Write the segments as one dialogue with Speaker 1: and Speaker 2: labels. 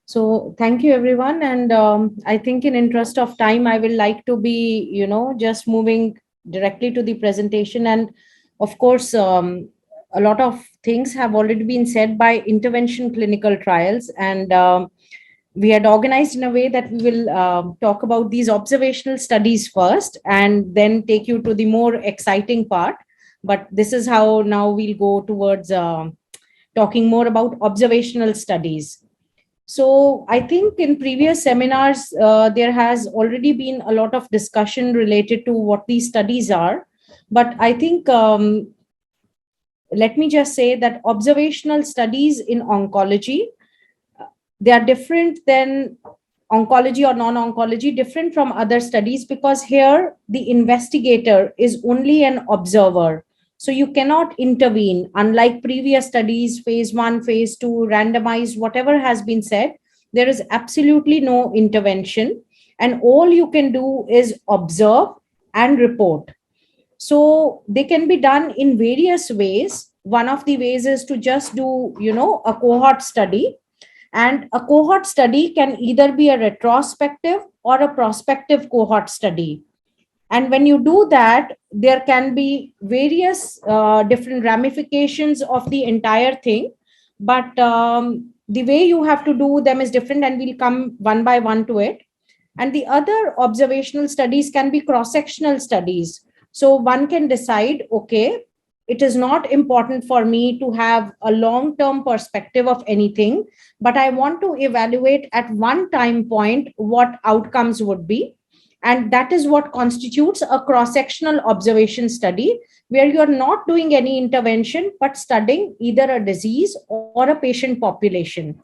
Speaker 1: So thank you, everyone. And I think in interest of time, I will like to be, just moving directly to the presentation. And of course, a lot of things have already been said by intervention clinical trials. And we had organized in a way that we will talk about these observational studies first and then take you to the more exciting part. But this is how now we'll go towards talking more about observational studies. So I think in previous seminars, there has already been a lot of discussion related to what these studies are. But I think let me just say that observational studies in oncology, they are different than oncology or non-oncology, different from other studies, because here the investigator is only an observer. So you cannot intervene, unlike previous studies, phase 1, phase 2, randomized, whatever has been said. There is absolutely no intervention, and all you can do is observe and report. So they can be done in various ways. One of the ways is to just do, a cohort study, and a cohort study can either be a retrospective or a prospective cohort study. And when you do that, there can be various different ramifications of the entire thing. But the way you have to do them is different, and we'll come one by one to it. And the other observational studies can be cross-sectional studies. So one can decide, okay, it is not important for me to have a long-term perspective of anything, but I want to evaluate at one time point what outcomes would be. And that is what constitutes a cross-sectional observation study, where you are not doing any intervention, but studying either a disease or a patient population.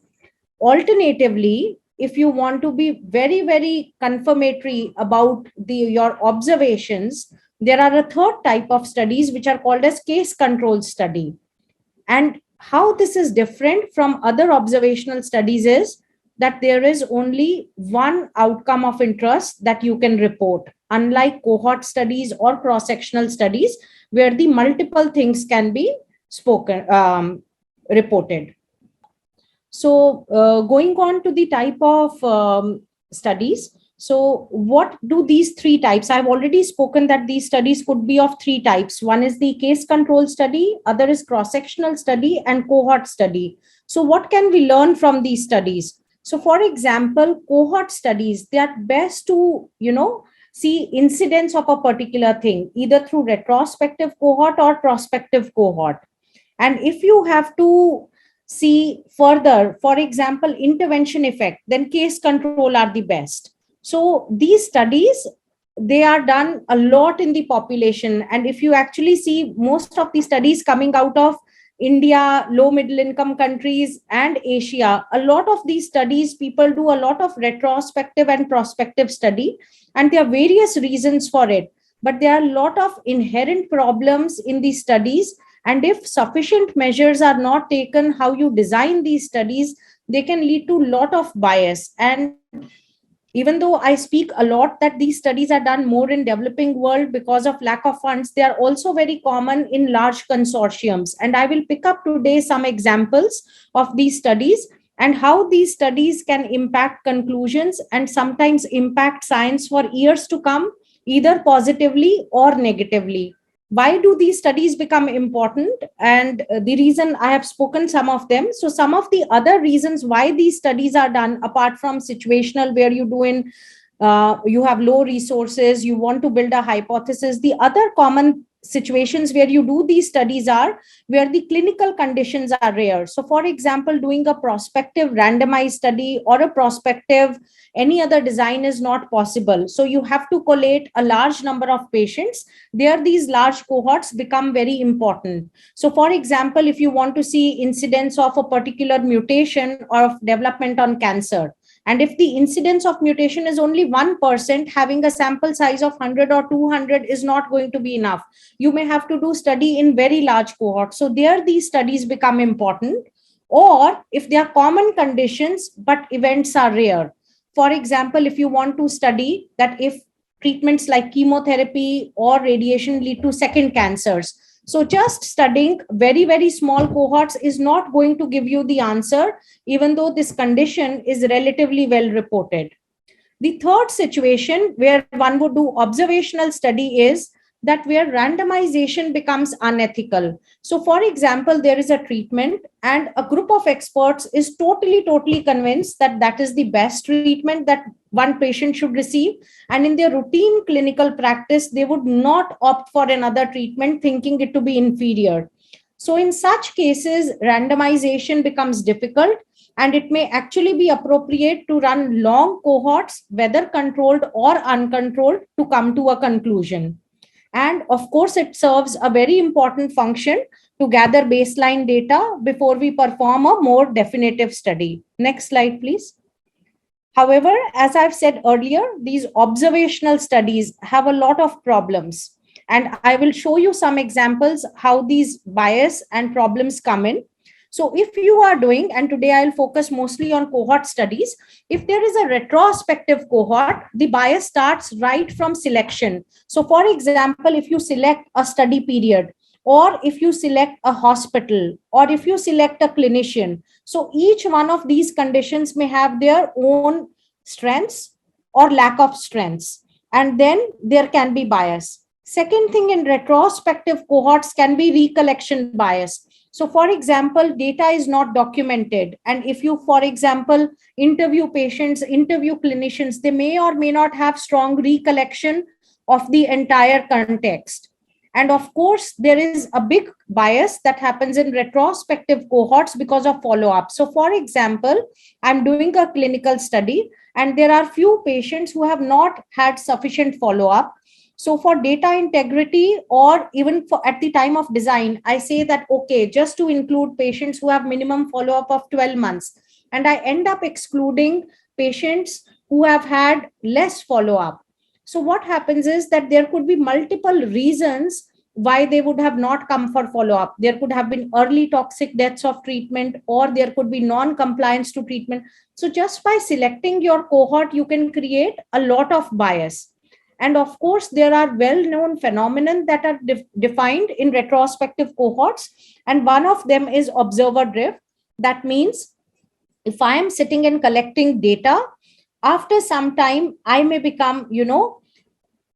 Speaker 1: Alternatively, if you want to be very, very confirmatory about your observations, there are a third type of studies which are called as case control study. And how this is different from other observational studies is that there is only one outcome of interest that you can report, unlike cohort studies or cross-sectional studies, where the multiple things can be reported. So going on to the type of studies. So what do these three types? I've already spoken that these studies could be of three types. One is the case control study, other is cross-sectional study, and cohort study. So what can we learn from these studies? So for example, cohort studies, they are best to, see incidence of a particular thing, either through retrospective cohort or prospective cohort. And if you have to see further, for example, intervention effect, then case control are the best. So these studies, they are done a lot in the population. And if you actually see most of the studies coming out of India, low middle income countries, and Asia, a lot of these studies, people do a lot of retrospective and prospective study, and there are various reasons for it. But there are a lot of inherent problems in these studies. And if sufficient measures are not taken, how you design these studies, they can lead to a lot of bias. And even though I speak a lot that these studies are done more in developing world because of lack of funds, they are also very common in large consortiums. And I will pick up today some examples of these studies and how these studies can impact conclusions and sometimes impact science for years to come, either positively or negatively. Why do these studies become important? And the reason I have spoken some of them. So some of the other reasons why these studies are done, apart from situational, where you have low resources, you want to build a hypothesis, the other common situations where you do these studies are where the clinical conditions are rare. So for example, doing a prospective randomized study or a prospective any other design is not possible. So you have to collate a large number of patients. There, these large cohorts become very important. So for example, if you want to see incidence of a particular mutation or of development on cancer, and if the incidence of mutation is only 1%, having a sample size of 100 or 200 is not going to be enough. You may have to do study in very large cohorts. So there, these studies become important. Or if they are common conditions, but events are rare. For example, if you want to study that if treatments like chemotherapy or radiation lead to second cancers. So just studying very, very small cohorts is not going to give you the answer, even though this condition is relatively well reported. The third situation where one would do observational study is that where randomization becomes unethical. So, for example, there is a treatment and a group of experts is totally convinced that that is the best treatment that one patient should receive. And in their routine clinical practice, they would not opt for another treatment, thinking it to be inferior. So, in such cases, randomization becomes difficult, and it may actually be appropriate to run long cohorts, whether controlled or uncontrolled, to come to a conclusion. And of course, it serves a very important function to gather baseline data before we perform a more definitive study. Next slide, please. However, as I've said earlier, these observational studies have a lot of problems. And I will show you some examples how these bias and problems come in. So if you are doing, and today I'll focus mostly on cohort studies, if there is a retrospective cohort, the bias starts right from selection. So for example, if you select a study period, or if you select a hospital, or if you select a clinician, so each one of these conditions may have their own strengths or lack of strengths, and then there can be bias. Second thing, in retrospective cohorts can be recollection bias. So, for example, data is not documented. And if you, for example, interview patients, interview clinicians, they may or may not have strong recollection of the entire context. And of course, there is a big bias that happens in retrospective cohorts because of follow-up. So, for example, I'm doing a clinical study and there are few patients who have not had sufficient follow-up. So for data integrity, or even for at the time of design, I say that, okay, just to include patients who have minimum follow-up of 12 months. And I end up excluding patients who have had less follow-up. So what happens is that there could be multiple reasons why they would have not come for follow-up. There could have been early toxic deaths of treatment, or there could be non-compliance to treatment. So just by selecting your cohort, you can create a lot of bias. And of course, there are well-known phenomena that are defined in retrospective cohorts. And one of them is observer drift. That means if I am sitting and collecting data, after some time, I may become,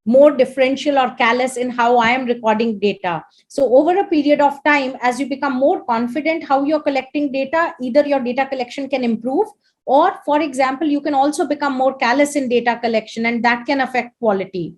Speaker 1: more differential or callous in how I am recording data. So over a period of time, as you become more confident how you're collecting data, either your data collection can improve, or for example, you can also become more callous in data collection, and that can affect quality.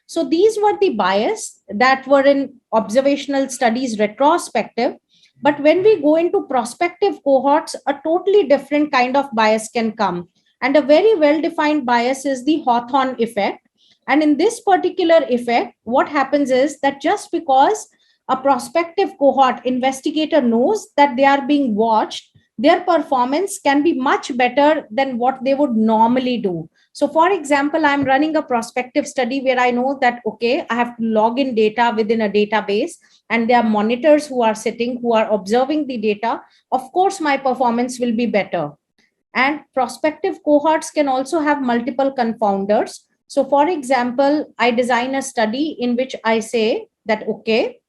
Speaker 1: So these were the bias that were in observational studies retrospective. But when we go into prospective cohorts, a totally different kind of bias can come. And a very well-defined bias is the Hawthorne effect. And in this particular effect, what happens is that just because a prospective cohort investigator knows that they are being watched, their performance can be much better than what they would normally do. So for example, I'm running a prospective study where I know that, okay, I have to log in data within a database, and there are monitors who are sitting, who are observing the data. Of course, my performance will be better. And prospective cohorts can also have multiple confounders. So for example, I design a study in which I say that, okay,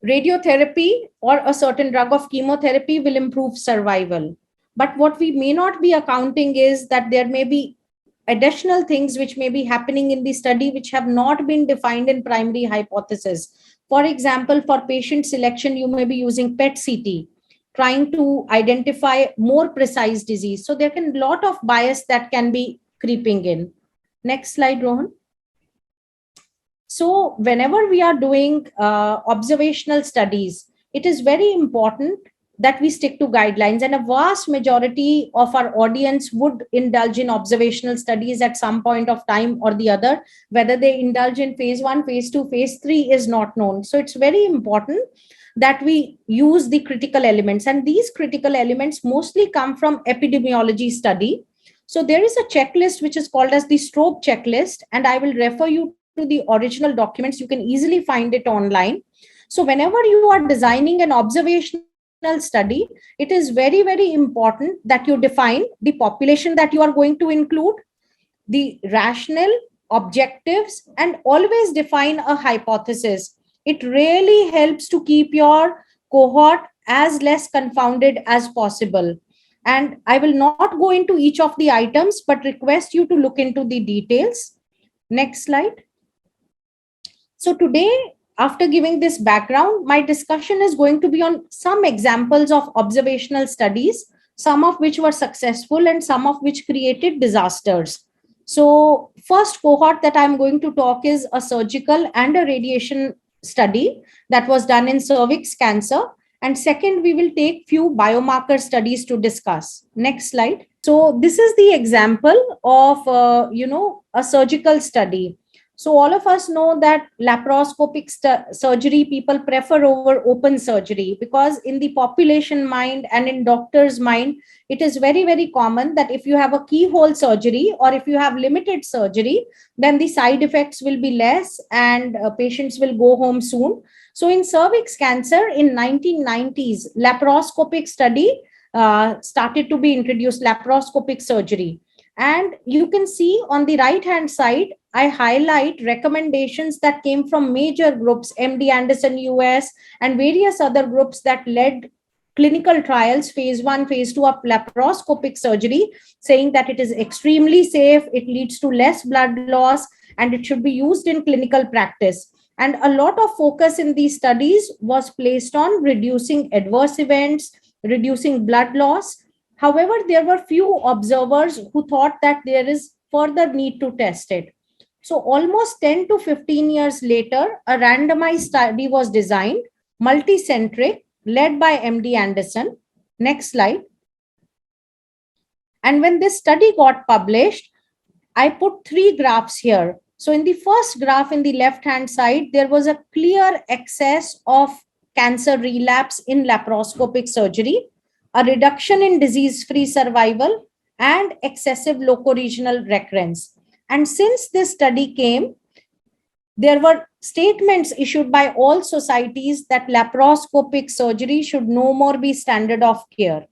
Speaker 1: radiotherapy or a certain drug of chemotherapy will improve survival. But what we may not be accounting is that there may be additional things which may be happening in the study which have not been defined in primary hypothesis. For example, for patient selection, you may be using PET-CT, trying to identify more precise disease. So there can be a lot of bias that can be creeping in. Next slide, Rohan. So whenever we are doing observational studies, it is very important that we stick to guidelines, and a vast majority of our audience would indulge in observational studies at some point of time or the other. Whether they indulge in phase 1, phase 2, phase 3 is not known. So it's very important that we use the critical elements, and these critical elements mostly come from epidemiology study. So there is a checklist which is called as the STROBE checklist, and I will refer you to the original documents. You can easily find it online. So whenever you are designing an observational study, it is very, very important that you define the population that you are going to include, the rationale, objectives, and always define a hypothesis. It really helps to keep your cohort as less confounded as possible. And I will not go into each of the items, but request you to look into the details. Next slide. So today, after giving this background, my discussion is going to be on some examples of observational studies, some of which were successful and some of which created disasters. So first cohort that I'm going to talk is a surgical and a radiation study that was done in cervix cancer. And second, we will take few biomarker studies to discuss. Next slide. So this is the example of, a surgical study. So all of us know that laparoscopic surgery people prefer over open surgery, because in the population mind and in doctor's mind, it is very, very common that if you have a keyhole surgery or if you have limited surgery, then the side effects will be less and patients will go home soon. So in cervix cancer in 1990s, laparoscopic study started to be introduced, laparoscopic surgery. And you can see on the right hand side, I highlight recommendations that came from major groups, MD Anderson US and various other groups that led clinical trials, phase 1, phase 2 of laparoscopic surgery, saying that it is extremely safe, it leads to less blood loss, and it should be used in clinical practice. And a lot of focus in these studies was placed on reducing adverse events, reducing blood loss. However, there were few observers who thought that there is further need to test it. So almost 10 to 15 years later, a randomized study was designed, multicentric, led by MD Anderson. Next slide. And when this study got published, I put 3 graphs here. So in the first graph in the left-hand side, there was a clear excess of cancer relapse in laparoscopic surgery, a reduction in disease-free survival, and excessive locoregional recurrence. And since this study came, there were statements issued by all societies that laparoscopic surgery should no more be standard of care.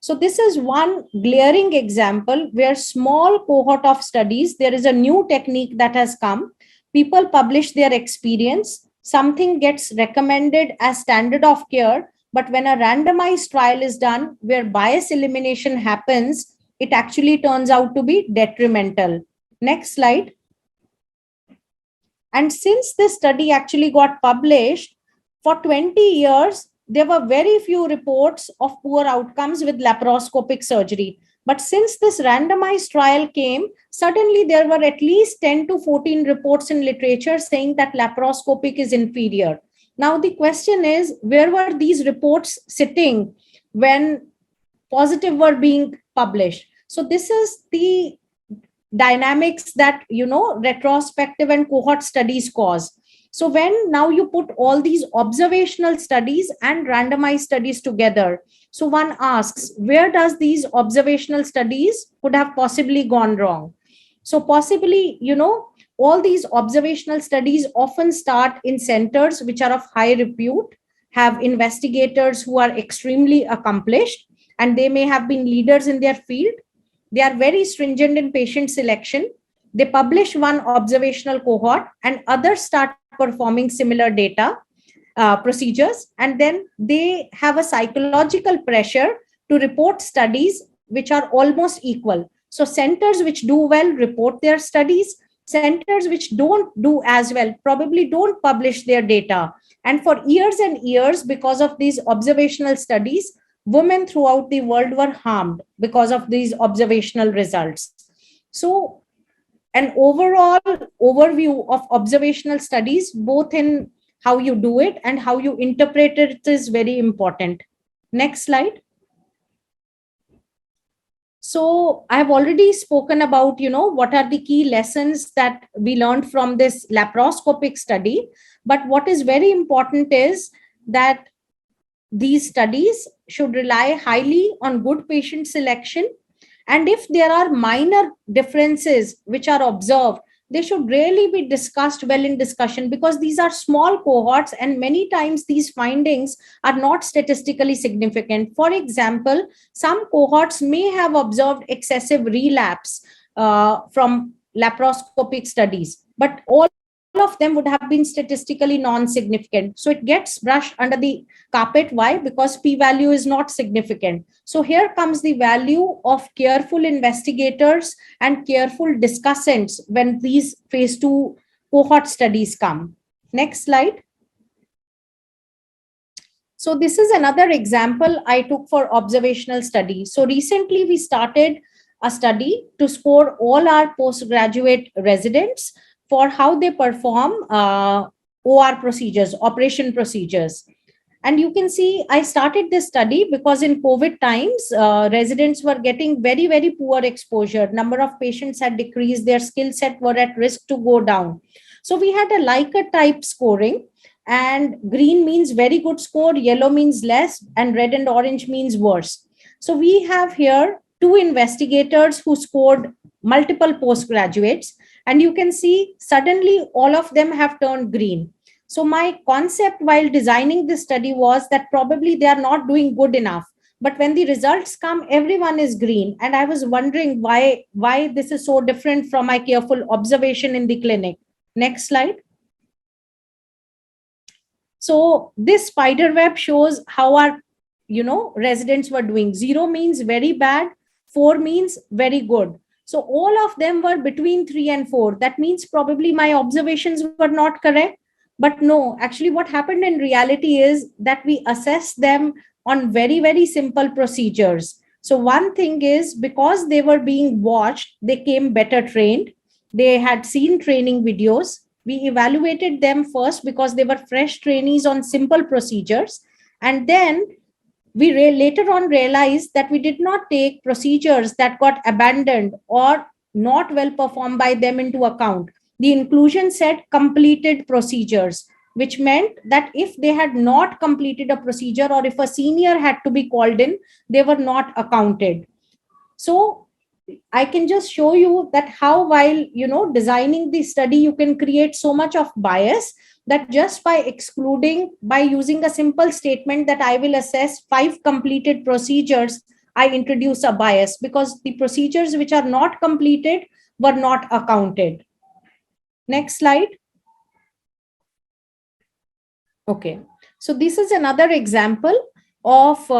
Speaker 1: So this is one glaring example where small cohort of studies, there is a new technique that has come. People publish their experience. Something gets recommended as standard of care. But when a randomized trial is done where bias elimination happens, it actually turns out to be detrimental. Next slide. And since this study actually got published, for 20 years, there were very few reports of poor outcomes with laparoscopic surgery. But since this randomized trial came, suddenly there were at least 10 to 14 reports in literature saying that laparoscopic is inferior. Now, the question is, where were these reports sitting when positive were being published? So this is the dynamics that, retrospective and cohort studies cause. So when now you put all these observational studies and randomized studies together, so one asks, where does these observational studies could have possibly gone wrong? So possibly, all these observational studies often start in centers which are of high repute, have investigators who are extremely accomplished, and they may have been leaders in their field. They are very stringent in patient selection. They publish one observational cohort and others start performing similar data procedures. And then they have a psychological pressure to report studies which are almost equal. So centers which do well report their studies. Centers which don't do as well probably don't publish their data. And for years and years, because of these observational studies, women throughout the world were harmed because of these observational results. So an overall overview of observational studies, both in how you do it and how you interpret it, is very important. Next slide. So I've already spoken about, what are the key lessons that we learned from this laparoscopic study. But what is very important is that these studies should rely highly on good patient selection. And if there are minor differences which are observed, they should really be discussed well in discussion, because these are small cohorts and many times these findings are not statistically significant. For example, some cohorts may have observed excessive relapse from laparoscopic studies, but all of them would have been statistically non-significant. So it gets brushed under the carpet. Why? Because p-value is not significant. So here comes the value of careful investigators and careful discussants when these phase 2 cohort studies come. Next slide. So this is another example I took for observational study. So recently we started a study to score all our postgraduate residents for how they perform OR procedures, operation procedures. And you can see I started this study because in COVID times, residents were getting very, very poor exposure. Number of patients had decreased, their skill set were at risk to go down. So we had a Likert type scoring, and green means very good score, yellow means less, and red and orange means worse. So we have here 2 investigators who scored multiple postgraduates, and you can see suddenly all of them have turned green. So my concept while designing this study was that probably they are not doing good enough. But when the results come, everyone is green. And I was wondering why this is so different from my careful observation in the clinic. Next slide. So this spider web shows how our, residents were doing. 0 means very bad, 4 means very good. So all of them were between 3 and 4. That means probably my observations were not correct. But no, actually what happened in reality is that we assessed them on very, very simple procedures. So one thing is, because they were being watched, they came better trained. They had seen training videos. We evaluated them first because they were fresh trainees on simple procedures. And then we later on realized that we did not take procedures that got abandoned or not well performed by them into account. The inclusion said completed procedures, which meant that if they had not completed a procedure or if a senior had to be called in, they were not accounted. So I can just show you that how, while designing the study, you can create so much of bias that just by using a simple statement that I will assess 5 completed procedures, I introduce a bias because the procedures which are not completed were not accounted. Next slide. Okay, so this is another example of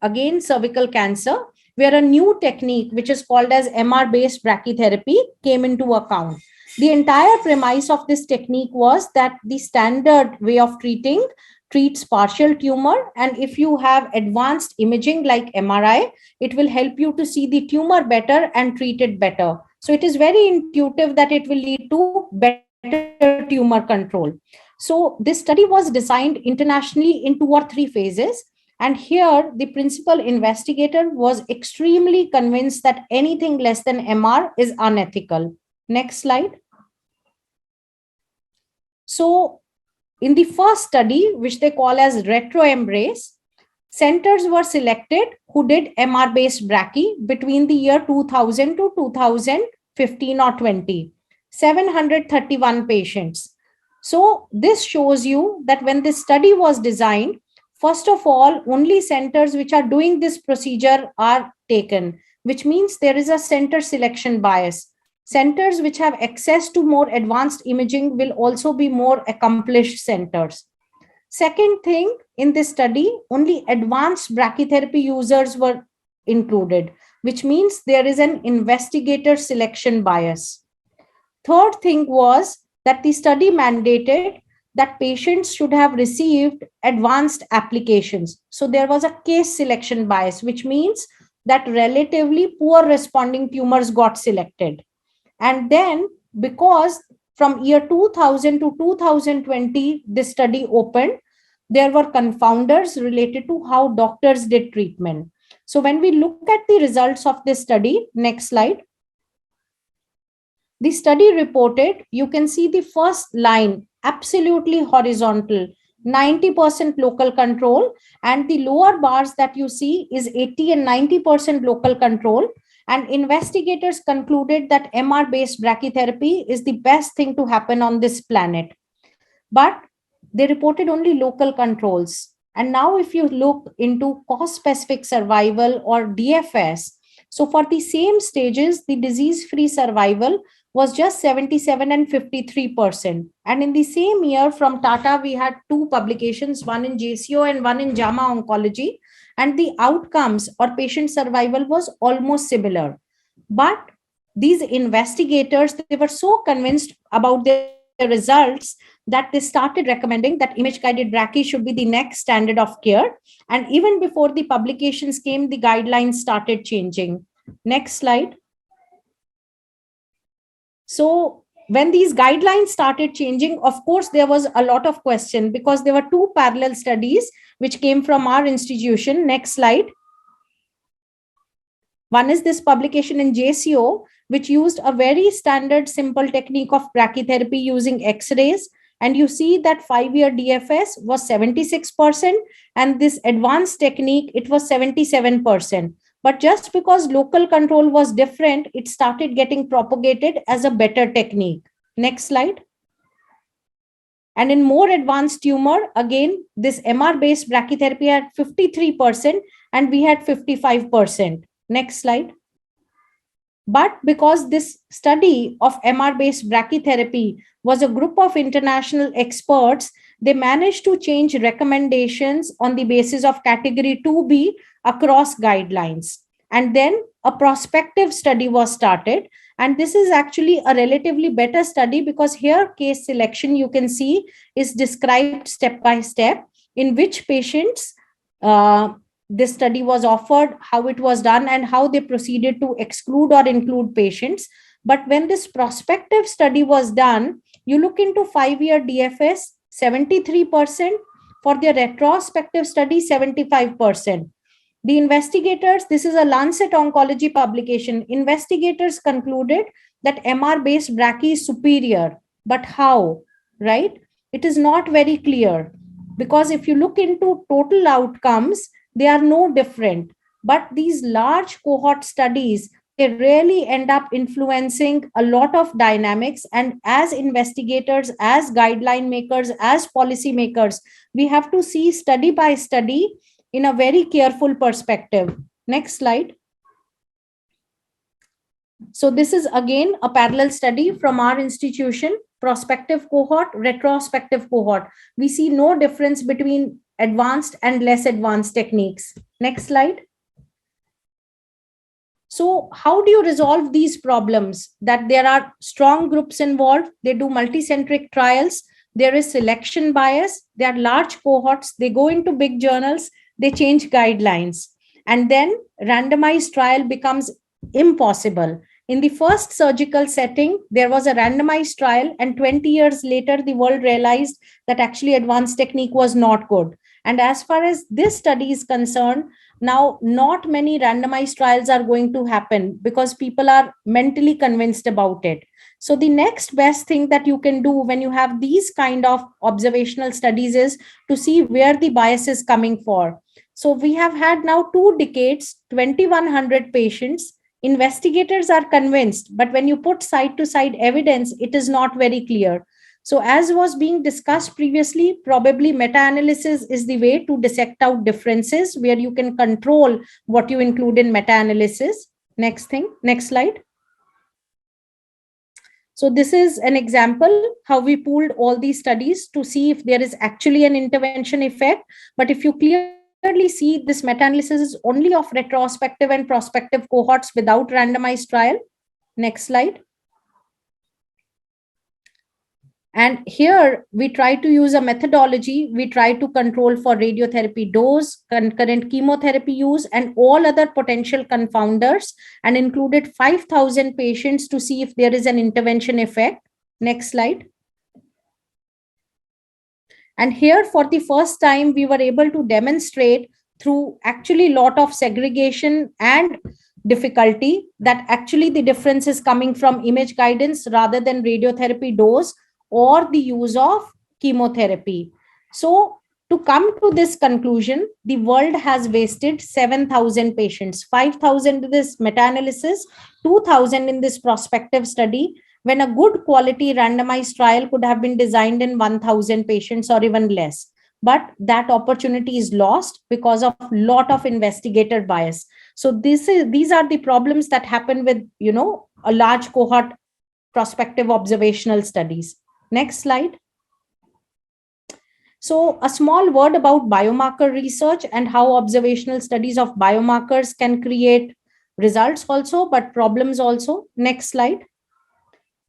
Speaker 1: again cervical cancer, where a new technique which is called as MR-based brachytherapy came into account. The entire premise of this technique was that the standard way of treats partial tumor, and if you have advanced imaging like MRI, it will help you to see the tumor better and treat it better. So it is very intuitive that it will lead to better tumor control. So this study was designed internationally in 2 or 3 phases. And here the principal investigator was extremely convinced that anything less than MR is unethical. Next slide. So in the first study, which they call as retro embrace, centers were selected who did MR-based brachy between the year 2000 to 2015 or 20, 731 patients. So this shows you that when this study was designed, first of all, only centers which are doing this procedure are taken, which means there is a center selection bias. Centers which have access to more advanced imaging will also be more accomplished centers. Second thing, in this study, only advanced brachytherapy users were included, which means there is an investigator selection bias. Third thing was that the study mandated that patients should have received advanced applications. So there was a case selection bias, which means that relatively poor responding tumors got selected. And then because from year 2000 to 2020, this study opened, there were confounders related to how doctors did treatment. So when we look at the results of this study, next slide. The study reported, you can see the first line, absolutely horizontal, 90% local control, and the lower bars that you see is 80 and 90% local control. And investigators concluded that MR-based brachytherapy is the best thing to happen on this planet. But they reported only local controls. And now if you look into cause-specific survival or DFS, so for the same stages, the disease-free survival was just 77 and 53%. And in the same year from Tata, we had two publications, one in JCO and one in JAMA Oncology, and the outcomes or patient survival was almost similar. But these investigators, they were so convinced about their results that they started recommending that image-guided brachy should be the next standard of care. And even before the publications came, the guidelines started changing. Next slide. So when these guidelines started changing, of course, there was a lot of question because there were two parallel studies which came from our institution. Next slide. One is this publication in JCO, which used a very standard simple technique of brachytherapy using X-rays. And you see that 5-year DFS was 76%, and this advanced technique, it was 77%. But just because local control was different, it started getting propagated as a better technique. Next slide. And in more advanced tumor, again, this MR-based brachytherapy had 53% and we had 55%. Next slide. But because this study of MR-based brachytherapy was a group of international experts, they managed to change recommendations on the basis of category 2B across guidelines. And then a prospective study was started. And this is actually a relatively better study because here case selection, you can see, is described step by step in which patients this study was offered, how it was done, and how they proceeded to exclude or include patients. But when this prospective study was done, you look into 5-year DFS, 73%, for the retrospective study, 75%. The investigators, this is a Lancet Oncology publication, investigators concluded that MR-based brachy is superior. But how, right? It is not very clear because if you look into total outcomes, they are no different. But these large cohort studies, they really end up influencing a lot of dynamics. And as investigators, as guideline makers, as policy makers, we have to see study by study in a very careful perspective. Next slide. So this is again a parallel study from our institution, prospective cohort, retrospective cohort. We see no difference between advanced and less advanced techniques. Next slide. So how do you resolve these problems? That there are strong groups involved, they do multicentric trials, there is selection bias, there are large cohorts, they go into big journals, they change guidelines, and then randomized trial becomes impossible. In the first surgical setting, there was a randomized trial, and 20 years later, the world realized that actually advanced technique was not good. And as far as this study is concerned, now not many randomized trials are going to happen because people are mentally convinced about it. So the next best thing that you can do when you have these kind of observational studies is to see where the bias is coming for. So we have had now 2 decades, 2,100 patients. Investigators are convinced, but when you put side-to-side evidence, it is not very clear. So as was being discussed previously, probably meta-analysis is the way to dissect out differences where you can control what you include in meta-analysis. Next slide. So this is an example how we pooled all these studies to see if there is actually an intervention effect. But if you clearly see, this meta-analysis is only of retrospective and prospective cohorts without randomized trial. Next slide. And here we try to use a methodology. We try to control for radiotherapy dose, concurrent chemotherapy use, and all other potential confounders, and included 5,000 patients to see if there is an intervention effect. Next slide. And here for the first time, we were able to demonstrate through actually a lot of segregation and difficulty that actually the difference is coming from image guidance rather than radiotherapy dose or the use of chemotherapy. So to come to this conclusion, the world has wasted 7,000 patients, 5,000 in this meta-analysis, 2,000 in this prospective study, when a good quality randomized trial could have been designed in 1,000 patients or even less. But that opportunity is lost because of a lot of investigator bias. So these are the problems that happen with, a large cohort prospective observational studies. Next slide. So a small word about biomarker research and how observational studies of biomarkers can create results also, but problems also. Next slide.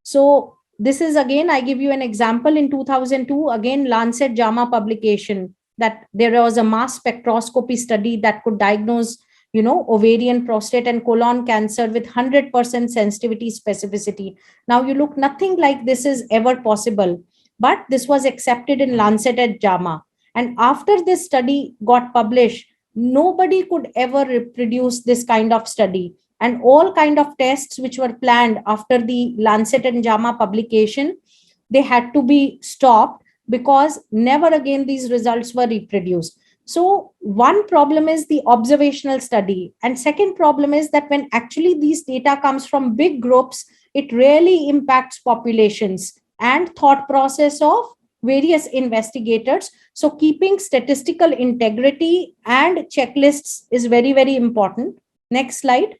Speaker 1: So this is again, I give you an example in 2002, again, Lancet JAMA publication, that there was a mass spectroscopy study that could diagnose, ovarian, prostate, and colon cancer with 100% sensitivity specificity. Now you look, nothing like this is ever possible, but this was accepted in Lancet at JAMA. And after this study got published, nobody could ever reproduce this kind of study. And all kind of tests which were planned after the Lancet and JAMA publication, they had to be stopped because never again these results were reproduced. So one problem is the observational study. And second problem is that when actually these data comes from big groups, it really impacts populations and thought process of various investigators. So keeping statistical integrity and checklists is very, very important. Next slide.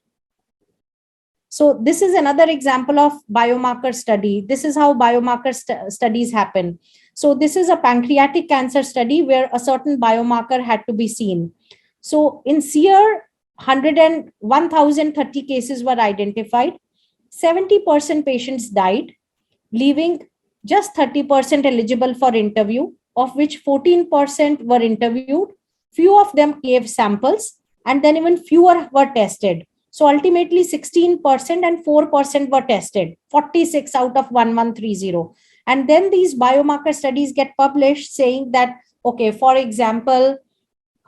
Speaker 1: So this is another example of biomarker study. This is how biomarker studies happen. So this is a pancreatic cancer study where a certain biomarker had to be seen. So in SEER, 1,030 cases were identified. 70% patients died, leaving just 30% eligible for interview, of which 14% were interviewed. Few of them gave samples, and then even fewer were tested. So ultimately 16% and 4% were tested, 46 out of 1130. And then these biomarker studies get published saying that, okay, for example,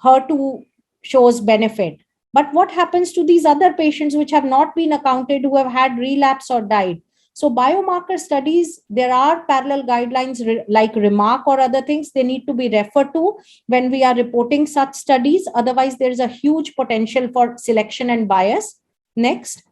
Speaker 1: HER2 shows benefit. But what happens to these other patients which have not been accounted, who have had relapse or died? So biomarker studies, there are parallel guidelines like REMARK or other things, they need to be referred to when we are reporting such studies. Otherwise, there is a huge potential for selection and bias. Next.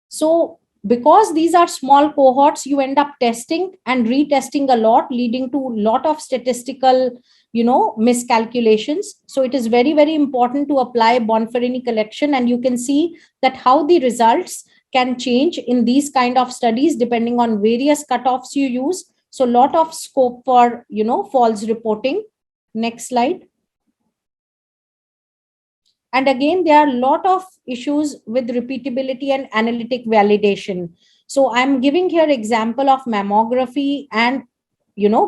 Speaker 1: So because these are small cohorts, you end up testing and retesting a lot, leading to a lot of statistical, miscalculations. So it is very, very important to apply Bonferini collection, and you can see that how the results can change in these kind of studies depending on various cutoffs you use. So a lot of scope for, false reporting. Next slide. And again, there are a lot of issues with repeatability and analytic validation. So I'm giving here example of mammography and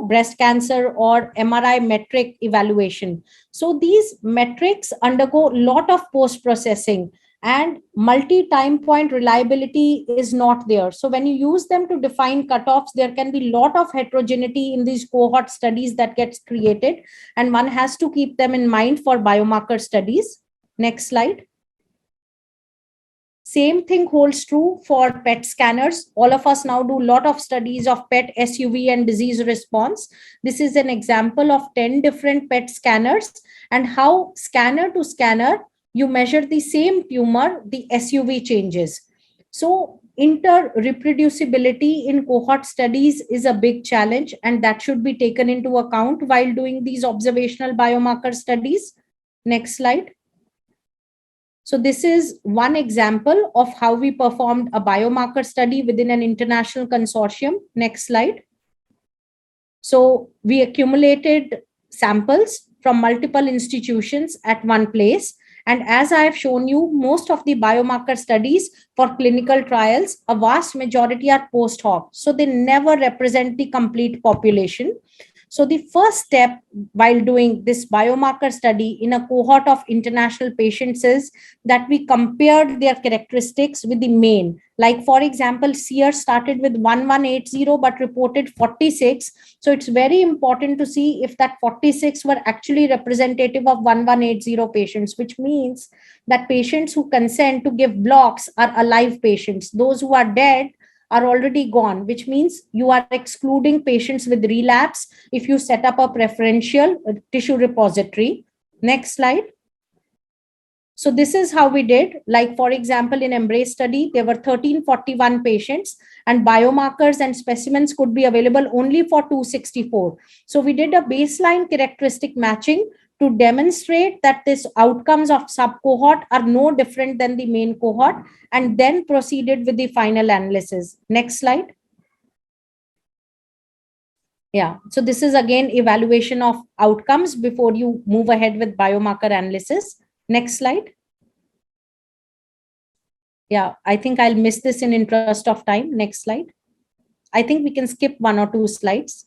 Speaker 1: breast cancer or MRI metric evaluation. So these metrics undergo a lot of post-processing, and multi-time point reliability is not there. So when you use them to define cutoffs, there can be a lot of heterogeneity in these cohort studies that gets created, and one has to keep them in mind for biomarker studies. Next slide. Same thing holds true for PET scanners. All of us now do a lot of studies of PET, SUV, and disease response. This is an example of 10 different PET scanners and how scanner to scanner, you measure the same tumor, the SUV changes. So inter-reproducibility in cohort studies is a big challenge, and that should be taken into account while doing these observational biomarker studies. Next slide. So this is one example of how we performed a biomarker study within an international consortium. Next slide. So we accumulated samples from multiple institutions at one place. And as I have shown you, most of the biomarker studies for clinical trials, a vast majority are post hoc. So they never represent the complete population. So the first step while doing this biomarker study in a cohort of international patients is that we compared their characteristics with the main. Like, for example, SEER started with 1180 but reported 46. So it's very important to see if that 46 were actually representative of 1180 patients, which means that patients who consent to give blocks are alive patients. Those who are dead are already gone, which means you are excluding patients with relapse if you set up a preferential tissue repository. Next slide. So this is how we did. Like, for example, in EMBRACE study, there were 1341 patients and biomarkers and specimens could be available only for 264. So we did a baseline characteristic matching to demonstrate that these outcomes of sub-cohort are no different than the main cohort, and then proceeded with the final analysis. Next slide. Yeah, so this is again evaluation of outcomes before you move ahead with biomarker analysis. Next slide. Yeah, I think I'll miss this in interest of time. Next slide. I think we can skip 1 or 2 slides.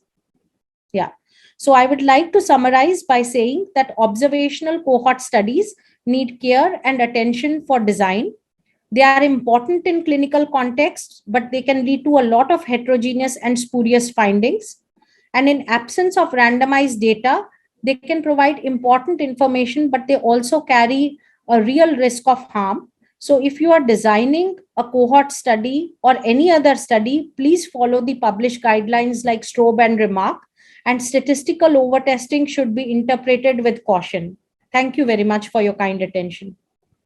Speaker 1: Yeah. So I would like to summarize by saying that observational cohort studies need care and attention for design. They are important in clinical contexts, but they can lead to a lot of heterogeneous and spurious findings. And in absence of randomized data, they can provide important information, but they also carry a real risk of harm. So if you are designing a cohort study or any other study, please follow the published guidelines like STROBE and REMARK, and statistical overtesting should be interpreted with caution. Thank you very much for your kind attention.